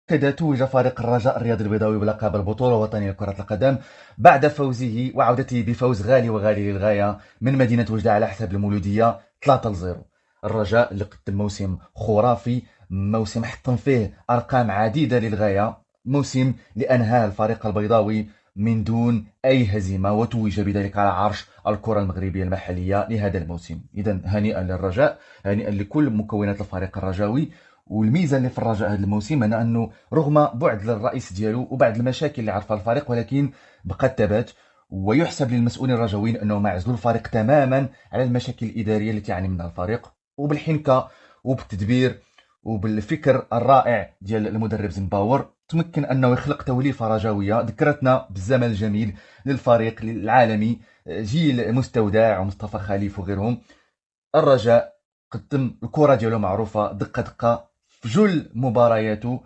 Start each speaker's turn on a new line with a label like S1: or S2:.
S1: كذا توج فريق الرجاء الرياضي البيضاوي بلقب البطولة الوطنية لكرة القدم بعد فوزه وعودته بفوز غالي وغالي للغاية من مدينة وجدة على حساب المولودية 3-0. الرجاء اللي قدم موسم خرافي، موسم حطم فيه أرقام عديدة للغاية، موسم لأنهاه الفريق البيضاوي من دون أي هزيمة وتوج بذلك على عرش الكرة المغربية المحلية لهذا الموسم. إذا هنيئا للرجاء، هنيئا لكل مكونات الفريق الرجاوي. والميزه اللي في الرجاء هذا الموسم انا انه رغم بعد للرئيس ديالو وبعض المشاكل اللي عرفها الفريق، ولكن بقى الثبات. ويحسب للمسؤولين الرجاويين انهم عزلوا الفريق تماما على المشاكل الاداريه التي يعاني منها الفريق، وبالحنكه وبالتدبير وبالفكر الرائع ديال المدرب زنباور تمكن انه يخلق توليفه رجاويه ذكرتنا بالزمن الجميل للفريق العالمي، جيل مستودع ومصطفى خليف وغيرهم. الرجاء قدم الكره ديالو معروفه دقه دقه في جل مبارياته،